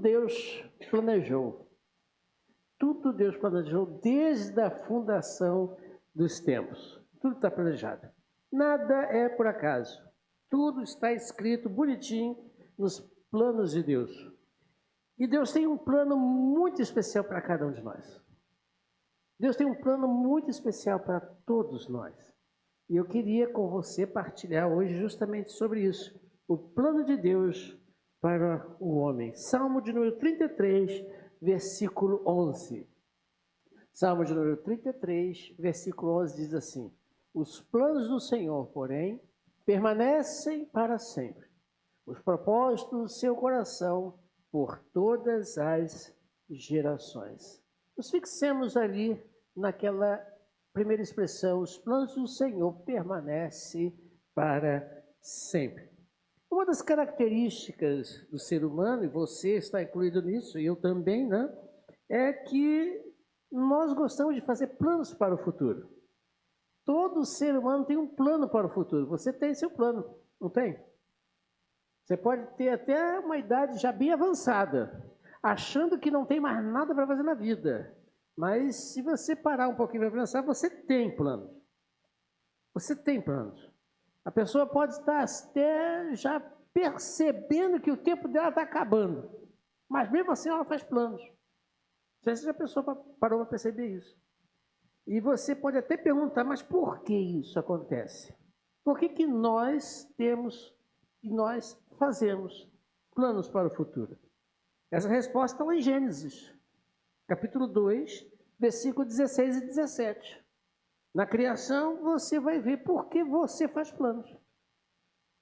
Deus planejou. Tudo Deus planejou desde a fundação dos tempos. Tudo está planejado. Nada é por acaso. Tudo está escrito bonitinho nos planos de Deus. E Deus tem um plano muito especial para cada um de nós. Deus tem um plano muito especial para todos nós. E eu queria com você partilhar hoje justamente sobre isso. O plano de Deus para o homem. Salmo de número 33, versículo 11. Salmo de número 33, versículo 11 diz assim: os planos do Senhor, porém, permanecem para sempre. Os propósitos do seu coração por todas as gerações. Nos fixemos ali naquela primeira expressão: os planos do Senhor permanecem para sempre. Uma das características do ser humano, e você está incluído nisso, e eu também, né? É que nós gostamos de fazer planos para o futuro. Todo ser humano tem um plano para o futuro. Você tem seu plano, não tem? Você pode ter até uma idade já bem avançada, achando que não tem mais nada para fazer na vida. Mas se você parar um pouquinho para pensar, você tem planos. Você tem planos. A pessoa pode estar até já percebendo que o tempo dela está acabando. Mas mesmo assim ela faz planos. Você já pensou, parou para perceber isso? E você pode até perguntar, mas por que isso acontece? Por que nós temos e nós fazemos planos para o futuro? Essa resposta está lá em Gênesis, capítulo 2, versículos 16 e 17. Na criação, você vai ver por que você faz planos.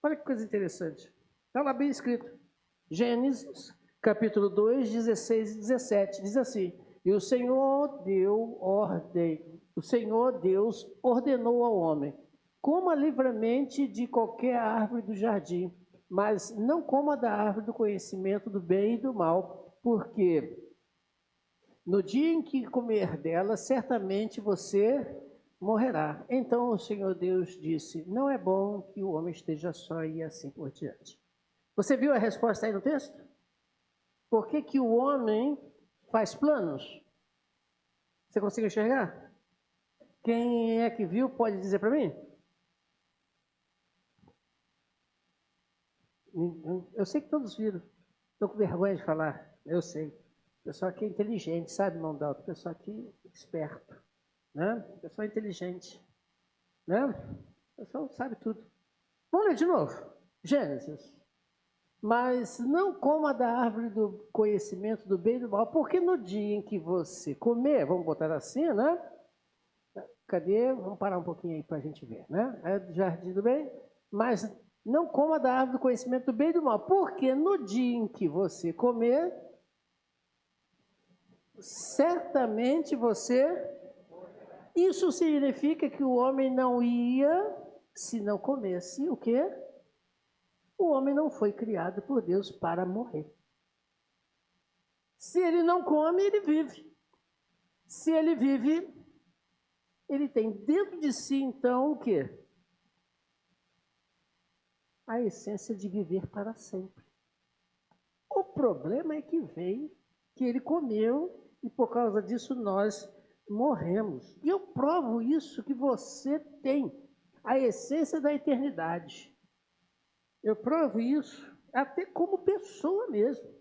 Olha que coisa interessante. Está lá bem escrito. Gênesis, capítulo 2, 16 e 17. Diz assim: e o Senhor Deus ordenou ao homem: coma livremente de qualquer árvore do jardim, mas não coma da árvore do conhecimento do bem e do mal, porque no dia em que comer dela, certamente você morrerá. Então o Senhor Deus disse: não é bom que o homem esteja só, e assim por diante. Você viu a resposta aí no texto? Por que o homem faz planos? Você conseguiu enxergar? Quem é que viu pode dizer para mim? Eu sei que todos viram. Estou com vergonha de falar. Eu sei. O pessoal aqui é inteligente, sabe, irmão Dalton? O pessoal aqui é esperto. Né? O pessoal é inteligente. Né? O pessoal sabe tudo. Vamos ler de novo. Gênesis. Mas não coma da árvore do conhecimento do bem e do mal, porque no dia em que você comer, vamos botar assim, né? Cadê? Vamos parar um pouquinho aí para a gente ver, né? É do jardim do bem, mas não coma da árvore do conhecimento do bem e do mal, porque no dia em que você comer, certamente você... Isso significa que o homem não ia, se não comesse, o quê? O homem não foi criado por Deus para morrer. Se ele não come, ele vive. Se ele vive, ele tem dentro de si, então, o quê? A essência de viver para sempre. O problema é que veio, que ele comeu, e por causa disso nós morremos. E eu provo isso, que você tem a essência da eternidade. Eu provo isso até como pessoa mesmo.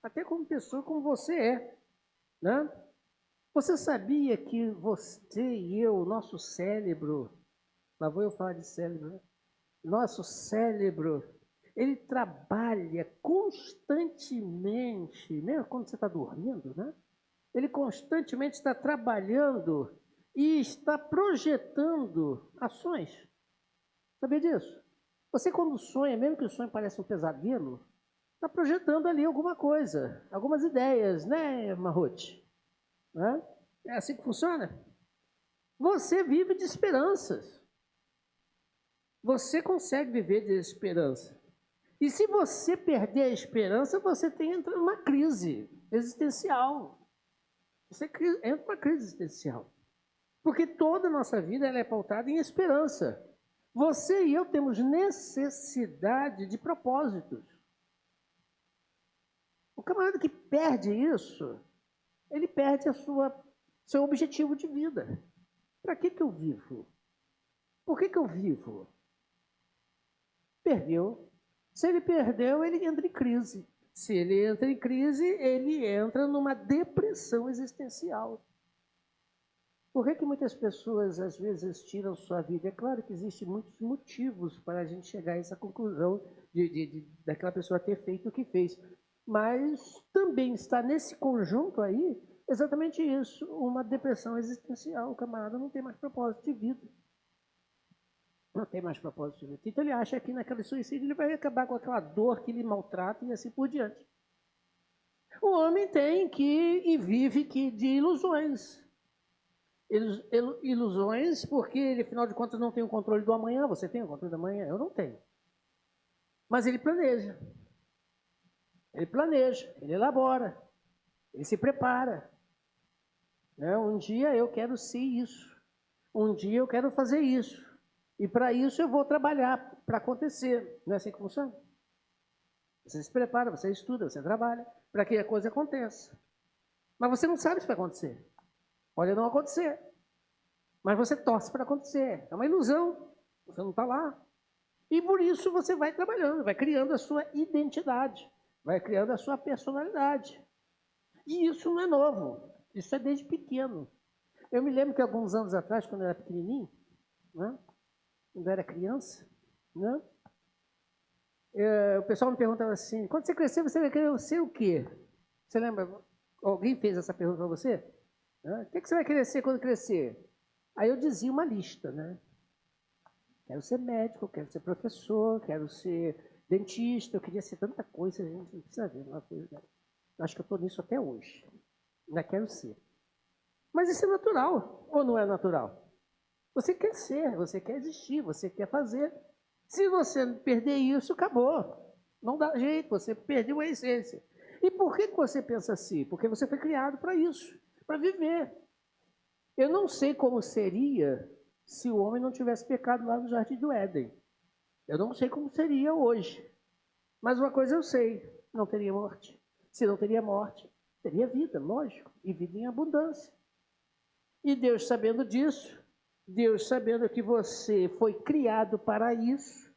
Até como pessoa, como você é. Né? Você sabia que você e eu, nosso cérebro, lá vou eu falar de cérebro, né? Nosso cérebro, ele trabalha constantemente, mesmo quando você está dormindo, né? Ele constantemente está trabalhando e está projetando ações. Sabia disso? Você quando sonha, mesmo que o sonho pareça um pesadelo, está projetando ali alguma coisa, algumas ideias, né, Marrote? Né? É assim que funciona? Você vive de esperanças. Você consegue viver de esperança. E se você perder a esperança, você entra numa crise existencial. Você entra numa crise existencial. Porque toda a nossa vida ela é pautada em esperança. Você e eu temos necessidade de propósitos. O camarada que perde isso, ele perde seu objetivo de vida. Para que eu vivo? Por que eu vivo? Perdeu. Se ele perdeu, ele entra em crise. Se ele entra em crise, ele entra numa depressão existencial. Por que muitas pessoas, às vezes, tiram sua vida? É claro que existem muitos motivos para a gente chegar a essa conclusão daquela pessoa ter feito o que fez. Mas também está nesse conjunto aí exatamente isso, uma depressão existencial. O camarada não tem mais propósito de vida. Não tem mais propósito de vida. Então ele acha que naquele suicídio ele vai acabar com aquela dor que lhe maltrata e assim por diante. O homem tem e vive de ilusões. Ilusões porque ele, afinal de contas, não tem o controle do amanhã. Você tem o controle do amanhã? Eu não tenho. Mas ele planeja. Ele elabora, ele se prepara. Um dia eu quero ser isso. Um dia eu quero fazer isso. E para isso eu vou trabalhar para acontecer. Não é assim que funciona? Você se prepara, você estuda, você trabalha para que a coisa aconteça. Mas você não sabe se vai acontecer. Pode não acontecer. Mas você torce para acontecer. É uma ilusão. Você não está lá. E por isso você vai trabalhando, vai criando a sua identidade, vai criando a sua personalidade. E isso não é novo. Isso é desde pequeno. Eu me lembro que alguns anos atrás, quando eu era pequenininho, né, quando eu era criança, né, o pessoal me perguntava assim, quando você crescer, você vai querer ser o quê? Você lembra? Alguém fez essa pergunta para você? O que você vai querer ser quando crescer? Aí eu dizia uma lista, né? Quero ser médico, quero ser professor, quero ser dentista, eu queria ser tanta coisa, a gente não precisa ver uma coisa. Acho que eu estou nisso até hoje. Ainda quero ser. Mas isso é natural ou não é natural? Você quer ser, você quer existir, você quer fazer. Se você perder isso, acabou. Não dá jeito, você perdeu a essência. E por que você pensa assim? Porque você foi criado para isso, para viver. Eu não sei como seria se o homem não tivesse pecado lá no Jardim do Éden. Eu não sei como seria hoje. Mas uma coisa eu sei, não teria morte. Se não teria morte, teria vida, lógico, e vida em abundância. E Deus sabendo disso, Deus sabendo que você foi criado para isso,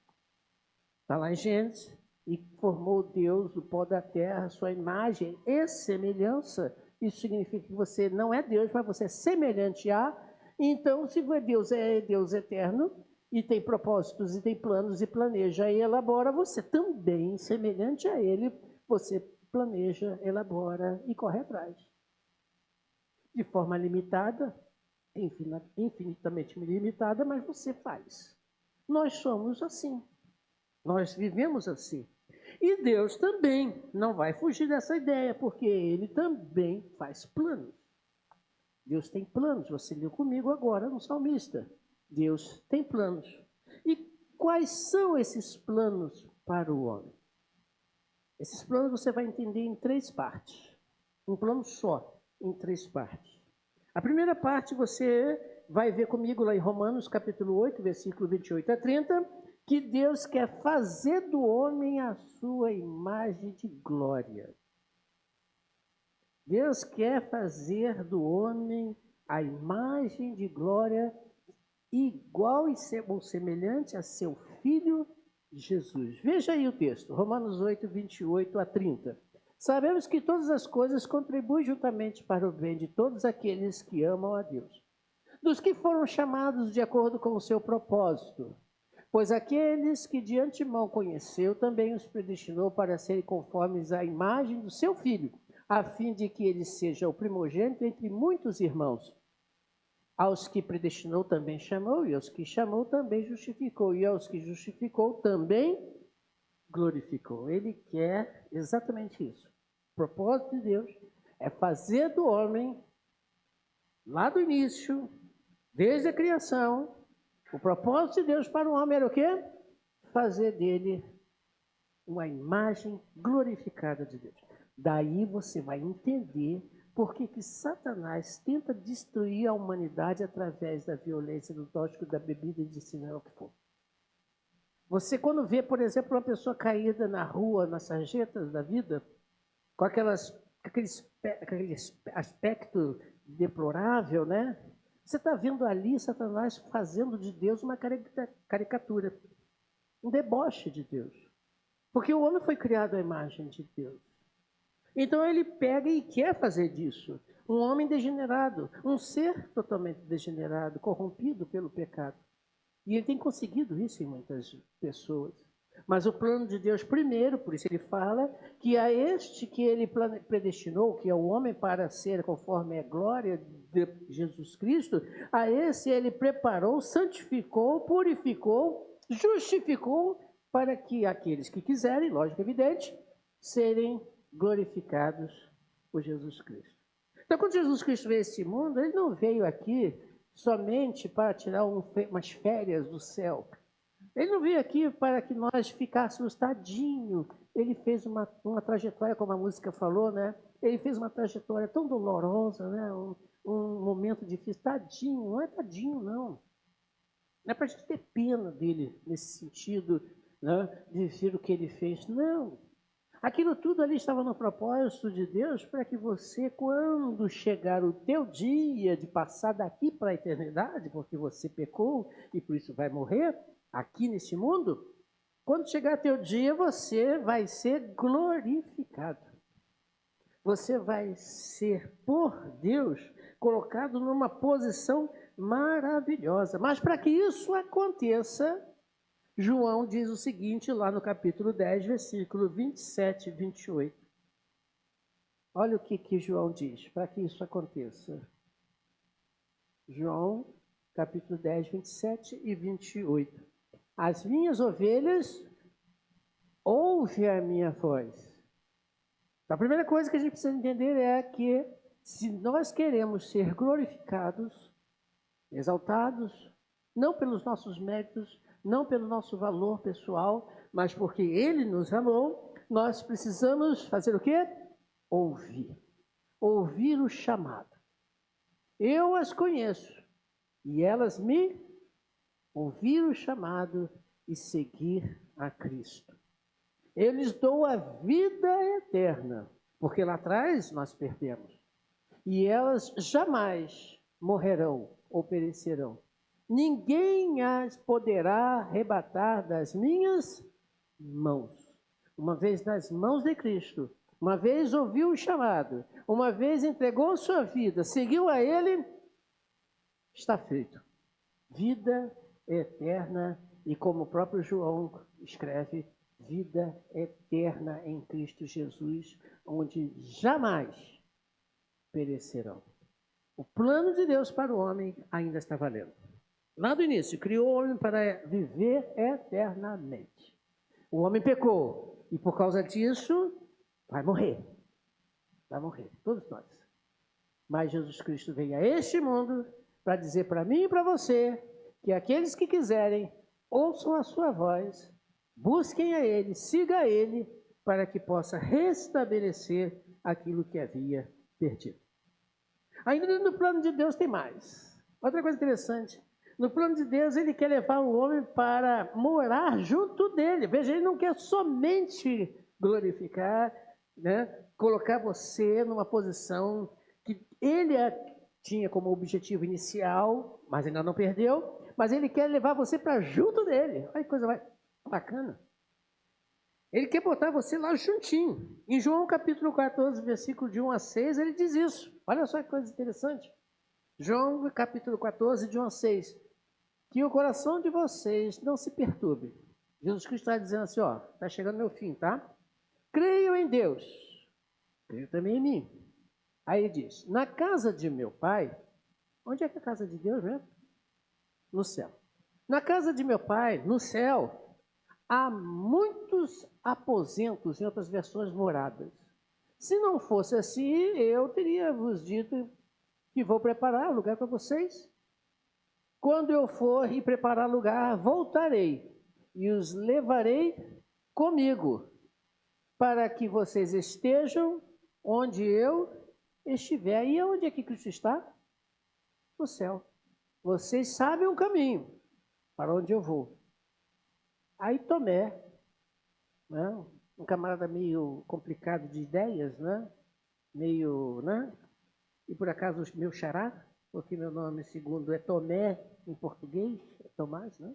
está lá em Gênesis, e formou Deus do pó da terra, sua imagem e semelhança. Isso significa que você não é Deus, mas você é semelhante a. Então, se Deus é Deus eterno, e tem propósitos, e tem planos, e planeja e elabora, você também, semelhante a Ele, você planeja, elabora e corre atrás. De forma limitada, infinitamente limitada, mas você faz. Nós somos assim. Nós vivemos assim. E Deus também não vai fugir dessa ideia, porque Ele também faz planos. Deus tem planos. Você leu comigo agora no Salmista. Deus tem planos. E quais são esses planos para o homem? Esses planos você vai entender em 3 partes. Um plano só, em 3 partes. A primeira parte você vai ver comigo lá em Romanos, capítulo 8, versículo 28 a 30, que Deus quer fazer do homem a sua imagem de glória. Deus quer fazer do homem a imagem de glória igual ou semelhante a seu Filho Jesus. Veja aí o texto, Romanos 8, 28 a 30. Sabemos que todas as coisas contribuem juntamente para o bem de todos aqueles que amam a Deus, dos que foram chamados de acordo com o seu propósito. Pois aqueles que de antemão conheceu, também os predestinou para serem conformes à imagem do seu Filho, a fim de que ele seja o primogênito entre muitos irmãos. Aos que predestinou também chamou, e aos que chamou também justificou, e aos que justificou também glorificou. Ele quer exatamente isso. O propósito de Deus é fazer do homem, lá do início, desde a criação, o propósito de Deus para o homem era o quê? Fazer dele uma imagem glorificada de Deus. Daí você vai entender por que Satanás tenta destruir a humanidade através da violência, do tóxico, da bebida e de seja o que for. Você quando vê, por exemplo, uma pessoa caída na rua, nas sarjetas da vida, com aquele aspecto deplorável, né? Você está vendo ali Satanás fazendo de Deus uma caricatura, um deboche de Deus. Porque o homem foi criado à imagem de Deus. Então ele pega e quer fazer disso um homem degenerado, um ser totalmente degenerado, corrompido pelo pecado. E ele tem conseguido isso em muitas pessoas. Mas o plano de Deus primeiro, por isso ele fala que a este que ele predestinou, que é o homem para ser conforme a glória de Jesus Cristo, a esse ele preparou, santificou, purificou, justificou, para que aqueles que quiserem, lógico, evidente, serem glorificados por Jesus Cristo. Então, quando Jesus Cristo veio a este mundo, ele não veio aqui somente para tirar umas férias do céu. Ele não veio aqui para que nós ficássemos tadinho. Ele fez uma trajetória, como a música falou, né? Ele fez uma trajetória tão dolorosa, né? Um momento difícil. Tadinho, não é tadinho, não. Não é para a gente ter pena dele nesse sentido, né? De ver o que ele fez. Não. Aquilo tudo ali estava no propósito de Deus para que você, quando chegar o teu dia de passar daqui para a eternidade, porque você pecou e por isso vai morrer aqui neste mundo, quando chegar teu dia, você vai ser glorificado. Você vai ser, por Deus, colocado numa posição maravilhosa. Mas para que isso aconteça, João diz o seguinte lá no capítulo 10, versículo 27 e 28. Olha o que João diz, para que isso aconteça. João, capítulo 10, 27 e 28. As minhas ovelhas ouvem a minha voz. A primeira coisa que a gente precisa entender é que se nós queremos ser glorificados, exaltados, não pelos nossos méritos, não pelo nosso valor pessoal, mas porque Ele nos amou, nós precisamos fazer o quê? Ouvir. Ouvir o chamado. Eu as conheço e elas me ouvir o chamado e seguir a Cristo. Eu lhes dou a vida eterna, porque lá atrás nós perdemos. E elas jamais morrerão ou perecerão. Ninguém as poderá arrebatar das minhas mãos. Uma vez nas mãos de Cristo, uma vez ouviu o chamado, uma vez entregou sua vida, seguiu a Ele, está feito. Vida eterna, e como o próprio João escreve, vida eterna em Cristo Jesus, onde jamais perecerão. O plano de Deus para o homem ainda está valendo. Lá do início, criou o homem para viver eternamente. O homem pecou e por causa disso vai morrer. Vai morrer, todos nós. Mas Jesus Cristo veio a este mundo para dizer para mim e para você que aqueles que quiserem ouçam a sua voz, busquem a Ele, sigam a Ele, para que possa restabelecer aquilo que havia perdido. Ainda dentro do plano de Deus tem mais. Outra coisa interessante. No plano de Deus, Ele quer levar o homem para morar junto dele. Veja, Ele não quer somente glorificar, né? Colocar você numa posição que Ele tinha como objetivo inicial, mas ainda não perdeu, mas Ele quer levar você para junto dele. Olha que coisa bacana. Ele quer botar você lá juntinho. Em João capítulo 14, versículo de 1 a 6, ele diz isso. Olha só que coisa interessante. João capítulo 14, de 1 a 6. Que o coração de vocês não se perturbe. Jesus Cristo está dizendo assim, ó, está chegando meu fim, tá? Creio em Deus, creio também em mim. Aí ele diz, na casa de meu pai, onde é que é a casa de Deus mesmo? No céu. Na casa de meu pai, no céu, há muitos aposentos, em outras versões, moradas. Se não fosse assim, eu teria vos dito que vou preparar lugar para vocês. Quando eu for e preparar lugar, voltarei e os levarei comigo, para que vocês estejam onde eu estiver. E onde é que Cristo está? No céu. Vocês sabem o caminho para onde eu vou. Aí Tomé, né, um camarada meio complicado de ideias, né? Meio, né? E por acaso o meu xará, porque meu nome segundo é Tomé em português, é Tomás, né?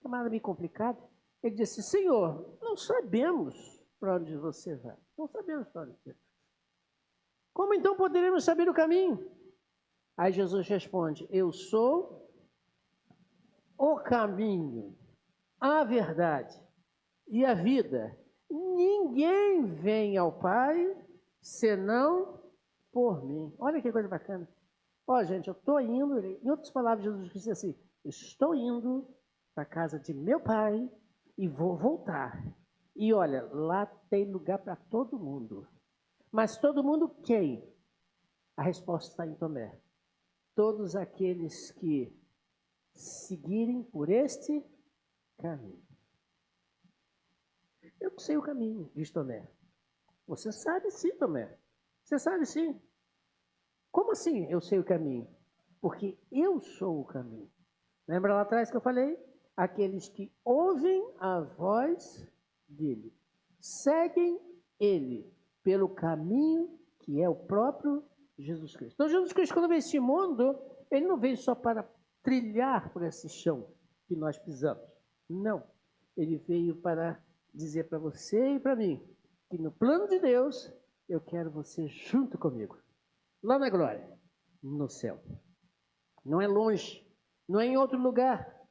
Camarada meio complicado. Ele disse: Senhor, não sabemos para onde você vai. Não sabemos para onde você vai. Como então poderemos saber o caminho? Aí Jesus responde: Eu sou o caminho, a verdade e a vida. Ninguém vem ao Pai senão por mim. Olha que coisa bacana. Ó, gente, eu estou indo, em outras palavras, Jesus disse assim: estou indo para a casa de meu pai e vou voltar. E olha, lá tem lugar para todo mundo. Mas todo mundo quem? A resposta está em Tomé. Todos aqueles que seguirem por este caminho. Eu sei o caminho, diz Tomé. Você sabe sim, Tomé. Você sabe sim. Como assim eu sei o caminho? Porque eu sou o caminho. Lembra lá atrás que eu falei? Aqueles que ouvem a voz dele, seguem ele pelo caminho que é o próprio Jesus Cristo. Então Jesus Cristo, quando veio a este mundo, ele não veio só para trilhar por esse chão que nós pisamos. Não. Ele veio para dizer para você e para mim que no plano de Deus eu quero você junto comigo. Lá na glória, no céu. Não é longe, não é em outro lugar.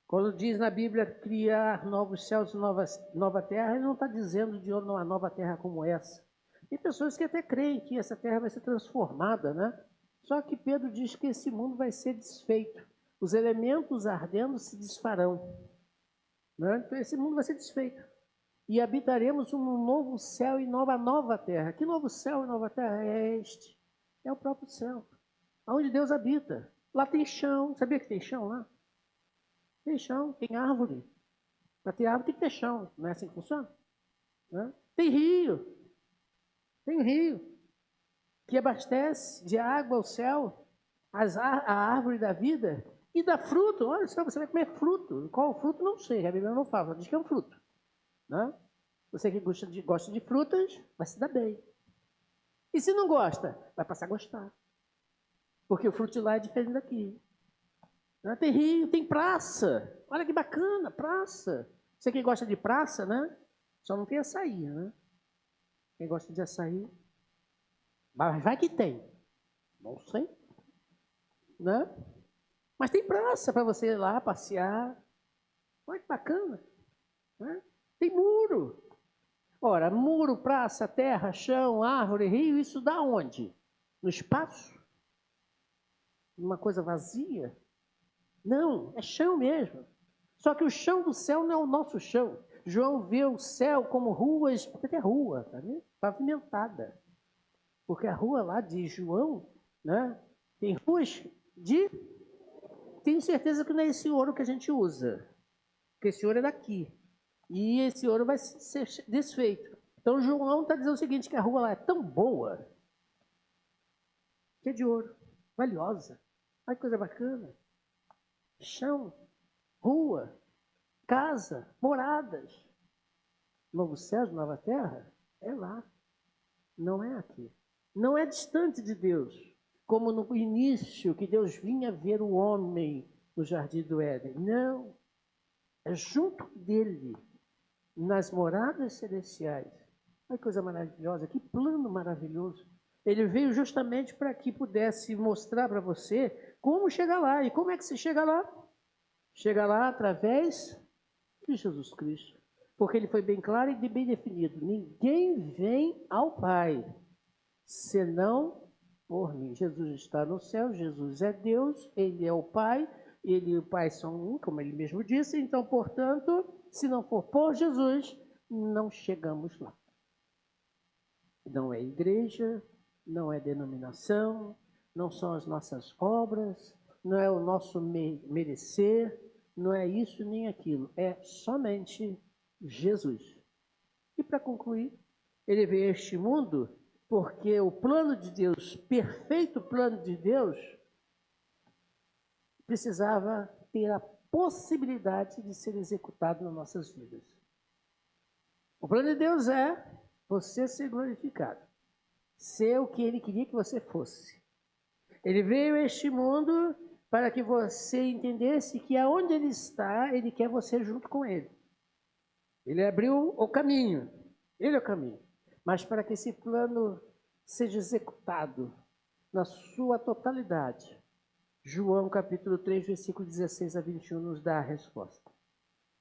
Quando diz na Bíblia criar novos céus e nova terra, ele não está dizendo de uma nova terra como essa. Tem pessoas que até creem que essa terra vai ser transformada, né? Só que Pedro diz que esse mundo vai ser desfeito. Os elementos ardendo se desfarão. Né? Então esse mundo vai ser desfeito. E habitaremos um novo céu e nova terra. Que novo céu e nova terra é este? É o próprio céu, onde Deus habita. Lá tem chão. Sabia que tem chão lá? Tem chão, tem árvore. Para ter árvore tem que ter chão. Não é assim que funciona? Né? Tem rio. Tem rio que abastece de água o céu, a árvore da vida e dá fruto. Olha só, você vai comer fruto. Qual fruto? Não sei, a Bíblia não fala, diz que é um fruto. Né? Você que gosta de frutas, vai se dar bem. E se não gosta, vai passar a gostar. Porque o fruto de lá é diferente daqui. Né? Tem rio, tem praça. Olha que bacana, praça. Você que gosta de praça, né? Só não tem açaí, né? Quem gosta de açaí, vai que tem. Não sei. Né? Mas tem praça para você ir lá passear. Olha que bacana. Né? Tem muro. Ora, muro, praça, terra, chão, árvore, rio, isso dá onde? No espaço? Uma coisa vazia? Não, é chão mesmo. Só que o chão do céu não é o nosso chão. João vê o céu como ruas, até rua, tá vendo? Pavimentada. Porque a rua lá de João, né, tem ruas de... Tenho certeza que não é esse ouro que a gente usa. Porque esse ouro é daqui. E esse ouro vai ser desfeito. Então João está dizendo o seguinte, que a rua lá é tão boa, que é de ouro, valiosa. Olha que coisa bacana. Chão, rua, casa, moradas. Novo céu, nova terra, é lá. Não é aqui. Não é distante de Deus. Como no início, que Deus vinha ver o homem no jardim do Éden. Não. É junto dele, nas moradas celestiais. Olha que coisa maravilhosa, que plano maravilhoso. Ele veio justamente para que pudesse mostrar para você como chegar lá. E como é que se chega lá? Chega lá através de Jesus Cristo. Porque ele foi bem claro e bem definido. Ninguém vem ao Pai, senão por mim. Jesus está no céu, Jesus é Deus, ele é o Pai, ele e o Pai são um, como ele mesmo disse. Então, portanto, se não for por Jesus, não chegamos lá. Não é igreja, não é denominação, não são as nossas obras, não é o nosso merecer, não é isso nem aquilo, é somente Jesus. E para concluir, ele veio a este mundo porque o plano de Deus, perfeito plano de Deus, precisava ter a possibilidade de ser executado nas nossas vidas. O plano de Deus é você ser glorificado, ser o que Ele queria que você fosse. Ele veio a este mundo para que você entendesse que aonde Ele está, Ele quer você junto com Ele. Ele abriu o caminho, Ele é o caminho. Mas para que esse plano seja executado na sua totalidade, João capítulo 3, versículo 16 a 21 nos dá a resposta.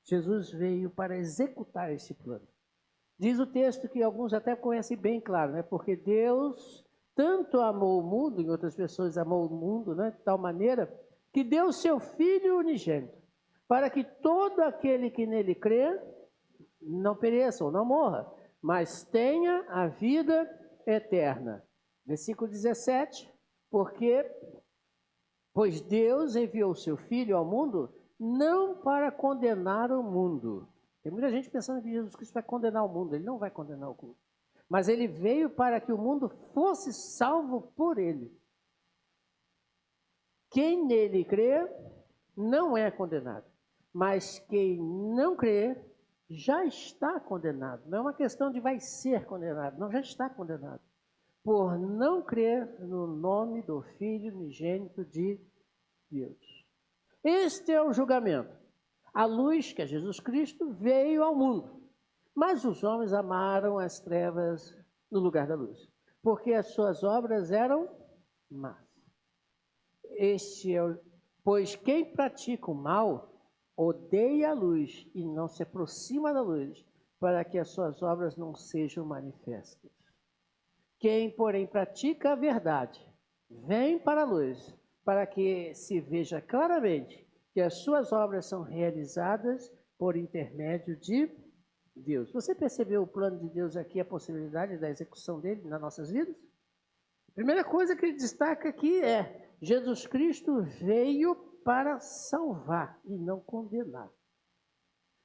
Jesus veio para executar esse plano. Diz o texto que alguns até conhecem bem claro, né? Porque Deus tanto amou o mundo, em outras pessoas amou o mundo, né? De tal maneira que deu seu Filho unigênito, para que todo aquele que nele crê não pereça ou não morra, mas tenha a vida eterna. Versículo 17, pois Deus enviou o seu Filho ao mundo não para condenar o mundo. Tem muita gente pensando que Jesus Cristo vai condenar o mundo. Ele não vai condenar o mundo. Mas ele veio para que o mundo fosse salvo por ele. Quem nele crê não é condenado. Mas quem não crê já está condenado. Não é uma questão de vai ser condenado. Não, já está condenado. Por não crer no nome do Filho unigênito de Deus. Este é o julgamento. A luz, que é Jesus Cristo, veio ao mundo, mas os homens amaram as trevas no lugar da luz, porque as suas obras eram más. Pois quem pratica o mal odeia a luz e não se aproxima da luz, para que as suas obras não sejam manifestas. Quem, porém, pratica a verdade, vem para a luz, para que se veja claramente que as suas obras são realizadas por intermédio de Deus. Você percebeu o plano de Deus aqui, a possibilidade da execução dele nas nossas vidas? A primeira coisa que ele destaca aqui é: Jesus Cristo veio para salvar e não condenar.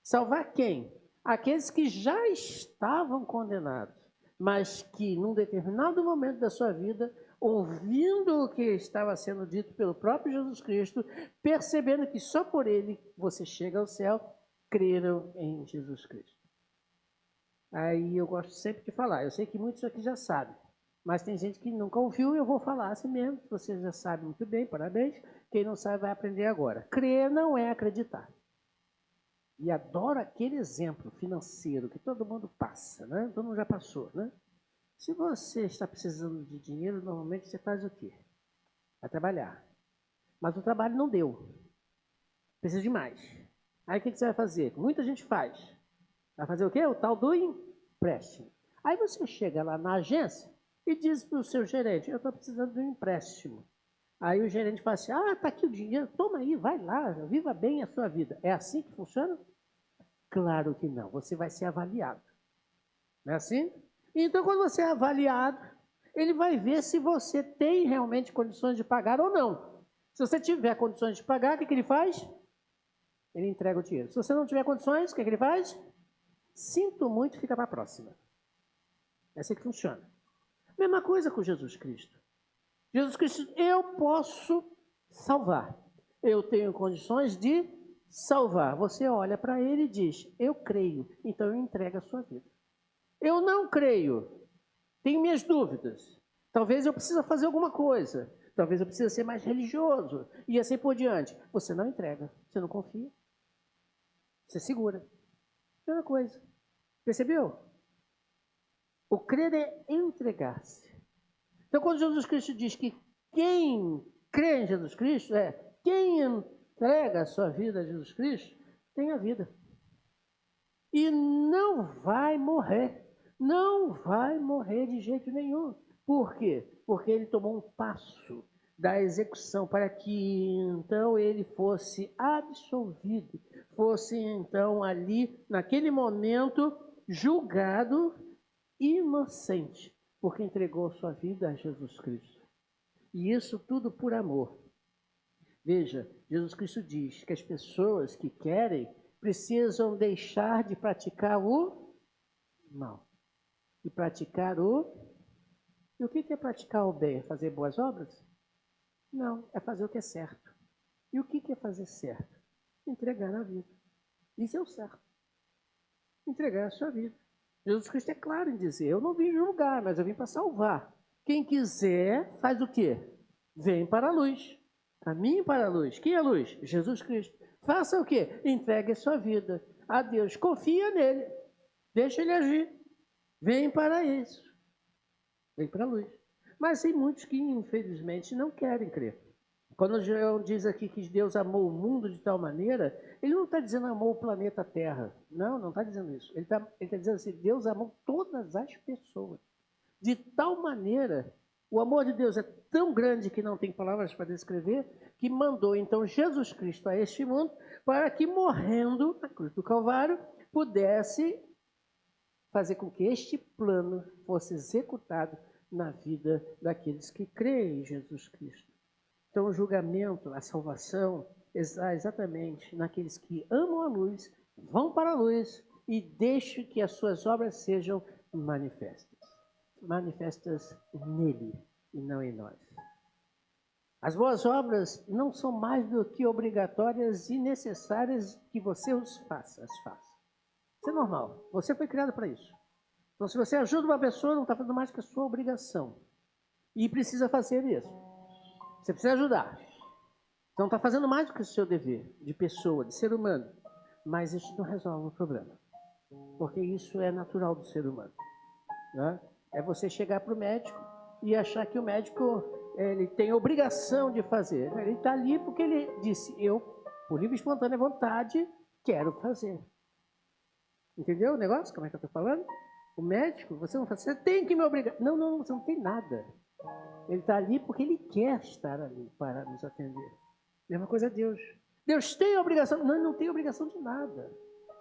Salvar quem? Aqueles que já estavam condenados, mas que num determinado momento da sua vida, ouvindo o que estava sendo dito pelo próprio Jesus Cristo, percebendo que só por ele você chega ao céu, creram em Jesus Cristo. Aí eu gosto sempre de falar, eu sei que muitos aqui já sabem, mas tem gente que nunca ouviu e eu vou falar assim mesmo. Você já sabe muito bem, parabéns. Quem não sabe vai aprender agora. Crer não é acreditar. E adoro aquele exemplo financeiro que todo mundo passa, né? Todo mundo já passou, né? Se você está precisando de dinheiro, normalmente você faz o quê? Vai trabalhar. Mas o trabalho não deu. Precisa de mais. Aí o que você vai fazer? Muita gente faz. Vai fazer o quê? O tal do empréstimo. Aí você chega lá na agência e diz para o seu gerente: eu estou precisando de um empréstimo. Aí o gerente fala assim: ah, está aqui o dinheiro, toma aí, vai lá, viva bem a sua vida. É assim que funciona? Claro que não. Você vai ser avaliado. Não é assim? Então, quando você é avaliado, ele vai ver se você tem realmente condições de pagar ou não. Se você tiver condições de pagar, o que ele faz? Ele entrega o dinheiro. Se você não tiver condições, o que ele faz? Sinto muito, fica para a próxima. É assim que funciona. Mesma coisa com Jesus Cristo. Jesus Cristo, eu posso salvar. Eu tenho condições de salvar. Você olha para ele e diz: eu creio, então eu entrego a sua vida. Eu não creio, tenho minhas dúvidas. Talvez eu precise fazer alguma coisa. Talvez eu precise ser mais religioso. E assim por diante. Você não entrega, você não confia. Você segura. Mesma coisa. Percebeu? O crer é entregar-se. Então, quando Jesus Cristo diz que quem crê em Jesus Cristo, quem entrega a sua vida a Jesus Cristo, tem a vida. E não vai morrer. Não vai morrer de jeito nenhum. Por quê? Porque ele tomou um passo da execução para que então ele fosse absolvido, fosse então ali, naquele momento, julgado inocente, porque entregou sua vida a Jesus Cristo. E isso tudo por amor. Veja, Jesus Cristo diz que as pessoas que querem precisam deixar de praticar o mal e praticar o... E o que é praticar o bem? É fazer boas obras? Não, é fazer o que é certo. E o que é fazer certo? Entregar a vida. Isso é o certo. Entregar a sua vida. Jesus Cristo é claro em dizer, eu não vim julgar, mas eu vim para salvar. Quem quiser, faz o quê? Vem para a luz. Caminhe para a luz. Quem é a luz? Jesus Cristo. Faça o quê? Entregue a sua vida a Deus. Confia nele. Deixa ele agir. Vem para isso. Vem para a luz. Mas tem muitos que, infelizmente, não querem crer. Quando João diz aqui que Deus amou o mundo de tal maneira, ele não está dizendo amou o planeta Terra. Não, não está dizendo isso. Ele está dizendo assim, Deus amou todas as pessoas. De tal maneira, o amor de Deus é tão grande que não tem palavras para descrever, que mandou então Jesus Cristo a este mundo para que, morrendo na cruz do Calvário, pudesse fazer com que este plano fosse executado na vida daqueles que creem em Jesus Cristo. Então, o julgamento, a salvação, está exatamente naqueles que amam a luz, vão para a luz e deixam que as suas obras sejam manifestas. Manifestas nele e não em nós. As boas obras não são mais do que obrigatórias e necessárias que você as faça. Isso é normal. Você foi criado para isso. Então, se você ajuda uma pessoa, não está fazendo mais que a sua obrigação. E precisa fazer isso. Você precisa ajudar. Então está fazendo mais do que o seu dever de pessoa, de ser humano. Mas isso não resolve o problema. Porque isso é natural do ser humano. Né? É você chegar para o médico e achar que o médico ele tem obrigação de fazer. Ele está ali porque ele disse, eu, por livre e espontânea vontade, quero fazer. Entendeu o negócio? Como é que eu estou falando? O médico, você não faz, você tem que me obrigar. Não, você não tem nada. Ele está ali porque ele quer estar ali para nos atender. Mesma coisa é Deus. Deus tem a obrigação? Não tem obrigação de nada.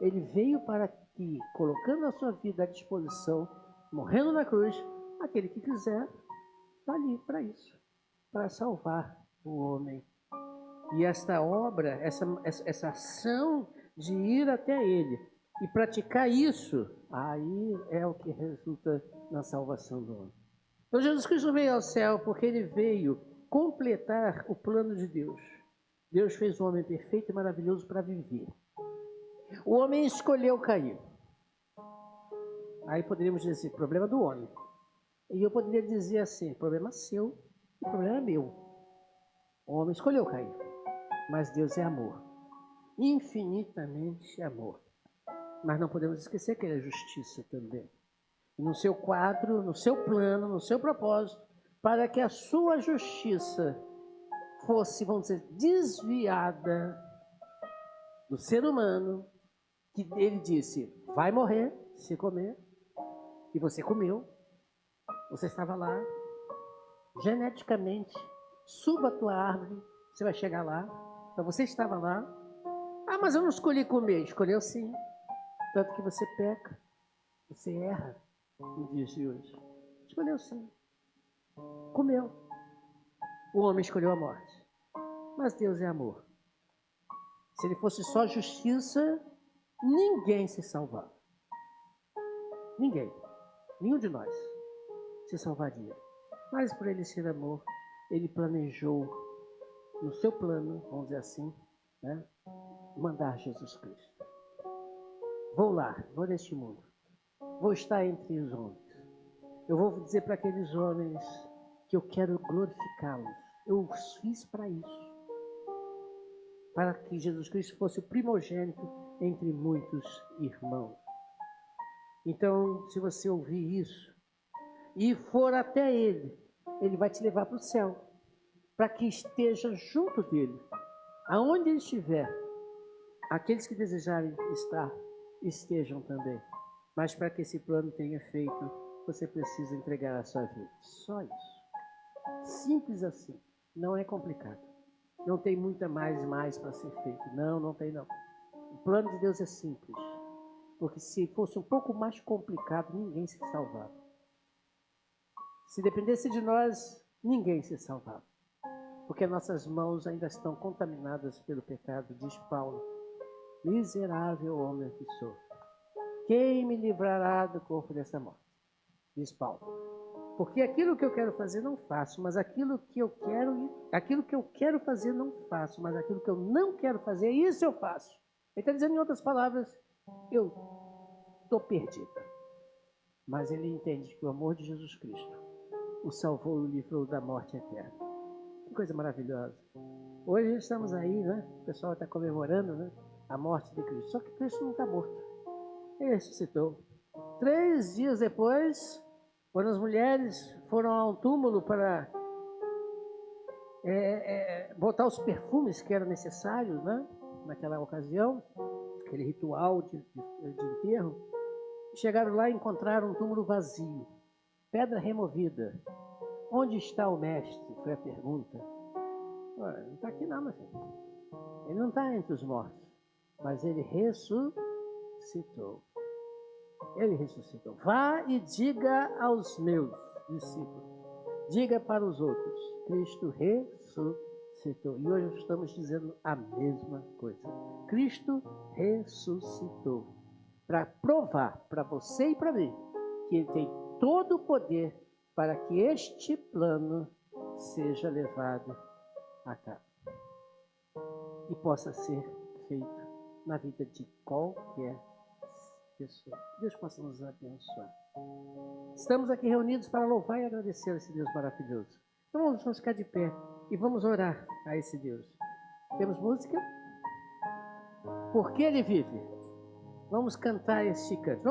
Ele veio para que, colocando a sua vida à disposição, morrendo na cruz, aquele que quiser, está ali para isso. Para salvar o homem. E esta obra, essa ação de ir até ele e praticar isso, aí é o que resulta na salvação do homem. Então Jesus Cristo veio ao céu porque ele veio completar o plano de Deus. Deus fez o homem perfeito e maravilhoso para viver. O homem escolheu cair. Aí poderíamos dizer, problema do homem. E eu poderia dizer assim, problema seu e problema meu. O homem escolheu cair. Mas Deus é amor. Infinitamente amor. Mas não podemos esquecer que ele é justiça também. No seu quadro, no seu plano, no seu propósito, para que a sua justiça fosse, vamos dizer, desviada do ser humano, que ele disse, vai morrer se comer, e você comeu, você estava lá, geneticamente, suba a tua árvore, você vai chegar lá, então você estava lá, mas eu não escolhi comer, escolheu sim, tanto que você peca, você erra. No dia de hoje. Escolheu sim. Comeu. O homem escolheu a morte. Mas Deus é amor. Se ele fosse só justiça, ninguém se salvava. Ninguém. Nenhum de nós se salvaria. Mas por ele ser amor, ele planejou, no seu plano, vamos dizer assim, né, mandar Jesus Cristo. Vou lá, vou neste mundo. Vou estar entre os homens. Eu vou dizer para aqueles homens que eu quero glorificá-los. Eu os fiz para isso. Para que Jesus Cristo fosse o primogênito entre muitos irmãos. Então, se você ouvir isso e for até Ele, Ele vai te levar para o céu. Para que esteja junto dEle. Aonde Ele estiver, aqueles que desejarem estar, estejam também. Mas para que esse plano tenha feito, você precisa entregar a sua vida. Só isso. Simples assim. Não é complicado. Não tem muita mais para ser feito. Não tem não. O plano de Deus é simples. Porque se fosse um pouco mais complicado, ninguém se salvava. Se dependesse de nós, ninguém se salvava. Porque nossas mãos ainda estão contaminadas pelo pecado, diz Paulo. Miserável homem que sou. Quem me livrará do corpo dessa morte? Diz Paulo. Porque aquilo que eu quero fazer não faço, mas aquilo que eu quero fazer não faço, mas aquilo que eu não quero fazer, isso eu faço. Ele está dizendo em outras palavras, eu estou perdido. mas ele entende que o amor de Jesus Cristo o salvou e o livrou da morte eterna. Que coisa maravilhosa. Hoje estamos aí, né? O pessoal está comemorando, né, a morte de Cristo. Só que Cristo não está morto. Ele ressuscitou. 3 dias depois, quando as mulheres foram ao túmulo para botar os perfumes que eram necessários, né, naquela ocasião, aquele ritual de enterro, chegaram lá e encontraram um túmulo vazio, pedra removida. Onde está o mestre? Foi a pergunta. Não está aqui não, meu filho. Ele não está entre os mortos, mas ele ressuscitou. Ele ressuscitou. Vá e diga aos meus discípulos, diga para os outros, Cristo ressuscitou. E hoje estamos dizendo a mesma coisa. Cristo ressuscitou. Para provar para você e para mim que ele tem todo o poder para que este plano seja levado a cabo e possa ser feito na vida de qualquer pessoa. Deus possa nos abençoar. Estamos aqui reunidos para louvar e agradecer a esse Deus maravilhoso. Então vamos ficar de pé e vamos orar a esse Deus. Temos música? Porque Ele vive. Vamos cantar este canto.